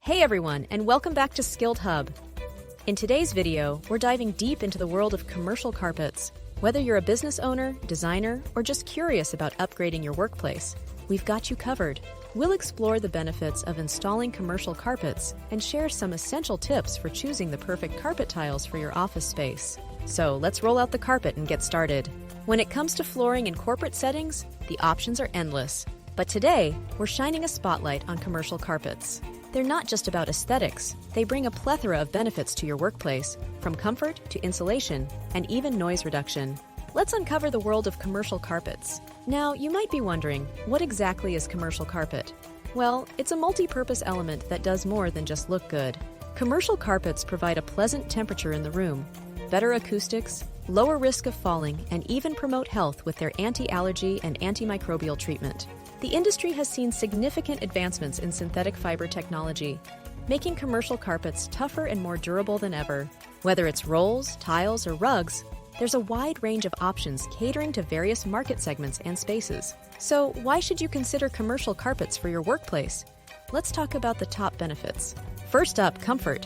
Hey everyone, and welcome back to Skilled Hub. In today's video, we're diving deep into the world of commercial carpets. Whether you're a business owner, designer, or just curious about upgrading your workplace, we've got you covered. We'll explore the benefits of installing commercial carpets and share some essential tips for choosing the perfect carpet tiles for your office space. So let's roll out the carpet and get started. When it comes to flooring in corporate settings, the options are endless. But today, we're shining a spotlight on commercial carpets. They're not just about aesthetics, they bring a plethora of benefits to your workplace, from comfort to insulation and even noise reduction. Let's uncover the world of commercial carpets. Now, you might be wondering, what exactly is commercial carpet? Well, it's a multi-purpose element that does more than just look good. Commercial carpets provide a pleasant temperature in the room, better acoustics, lower risk of falling, and even promote health with their anti-allergy and antimicrobial treatment. The industry has seen significant advancements in synthetic fiber technology, making commercial carpets tougher and more durable than ever. Whether it's rolls, tiles, or rugs, there's a wide range of options catering to various market segments and spaces. So why should you consider commercial carpets for your workplace? Let's talk about the top benefits. First up, comfort.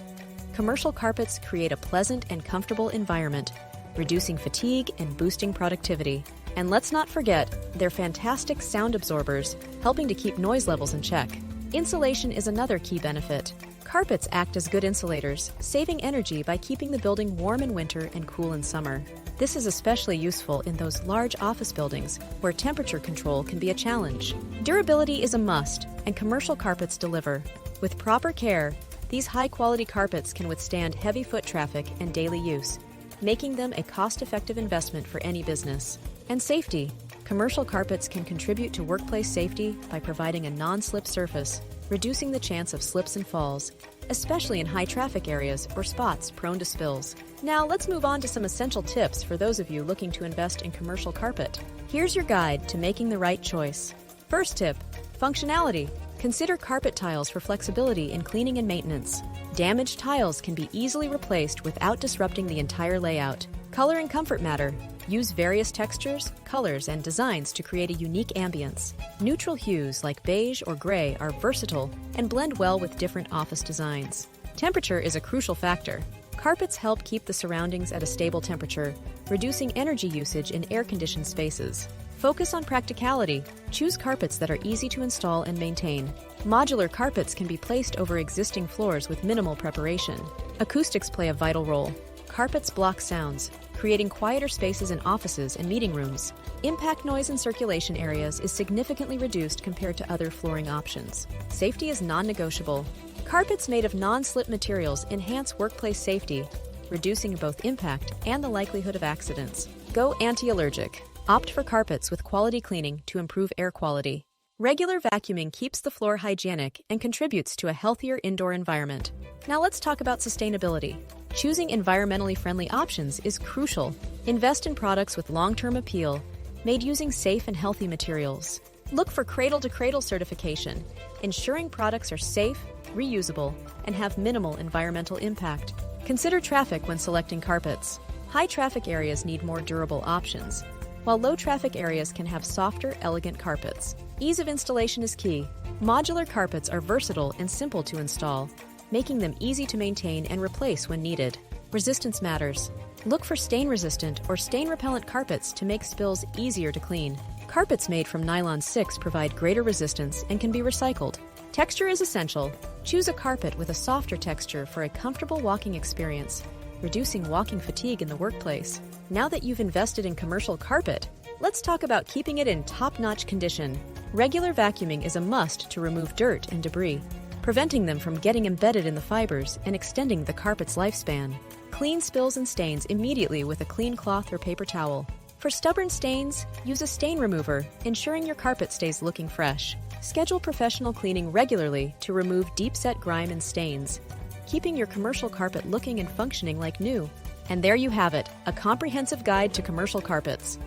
Commercial carpets create a pleasant and comfortable environment, reducing fatigue and boosting productivity. And let's not forget, they're fantastic sound absorbers, helping to keep noise levels in check. Insulation is another key benefit. Carpets act as good insulators, saving energy by keeping the building warm in winter and cool in summer. This is especially useful in those large office buildings where temperature control can be a challenge. Durability is a must, and commercial carpets deliver. With proper care, these high-quality carpets can withstand heavy foot traffic and daily use, making them a cost-effective investment for any business. And safety. Commercial carpets can contribute to workplace safety by providing a non-slip surface, reducing the chance of slips and falls, especially in high-traffic areas or spots prone to spills. Now let's move on to some essential tips for those of you looking to invest in commercial carpet. Here's your guide to making the right choice. First tip, functionality. Consider carpet tiles for flexibility in cleaning and maintenance. Damaged tiles can be easily replaced without disrupting the entire layout. Color and comfort matter. Use various textures, colors, and designs to create a unique ambience. Neutral hues like beige or gray are versatile and blend well with different office designs. Temperature is a crucial factor. Carpets help keep the surroundings at a stable temperature, reducing energy usage in air-conditioned spaces. Focus on practicality. Choose carpets that are easy to install and maintain. Modular carpets can be placed over existing floors with minimal preparation. Acoustics play a vital role. Carpets block sounds, creating quieter spaces in offices and meeting rooms. Impact noise in circulation areas is significantly reduced compared to other flooring options. Safety is non-negotiable. Carpets made of non-slip materials enhance workplace safety, reducing both impact and the likelihood of accidents. Go anti-allergic. Opt for carpets with quality cleaning to improve air quality. Regular vacuuming keeps the floor hygienic and contributes to a healthier indoor environment. Now let's talk about sustainability. Choosing environmentally friendly options is crucial. Invest in products with long-term appeal, made using safe and healthy materials. Look for cradle-to-cradle certification, ensuring products are safe, reusable, and have minimal environmental impact. Consider traffic when selecting carpets. High-traffic areas need more durable options, while low-traffic areas can have softer, elegant carpets. Ease of installation is key. Modular carpets are versatile and simple to install, making them easy to maintain and replace when needed. Resistance matters. Look for stain-resistant or stain-repellent carpets to make spills easier to clean. Carpets made from nylon 6 provide greater resistance and can be recycled. Texture is essential. Choose a carpet with a softer texture for a comfortable walking experience, reducing walking fatigue in the workplace. Now that you've invested in commercial carpet, let's talk about keeping it in top-notch condition. Regular vacuuming is a must to remove dirt and debris, preventing them from getting embedded in the fibers and extending the carpet's lifespan. Clean spills and stains immediately with a clean cloth or paper towel. For stubborn stains, use a stain remover, ensuring your carpet stays looking fresh. Schedule professional cleaning regularly to remove deep-set grime and stains, keeping your commercial carpet looking and functioning like new. And there you have it, a comprehensive guide to commercial carpets.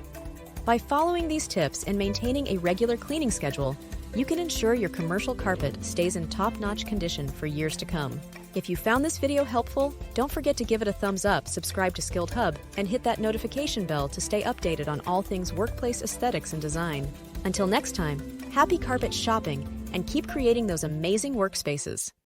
By following these tips and maintaining a regular cleaning schedule, you can ensure your commercial carpet stays in top-notch condition for years to come. If you found this video helpful, don't forget to give it a thumbs up, subscribe to Skilled Hub, and hit that notification bell to stay updated on all things workplace aesthetics and design. Until next time, happy carpet shopping, and keep creating those amazing workspaces.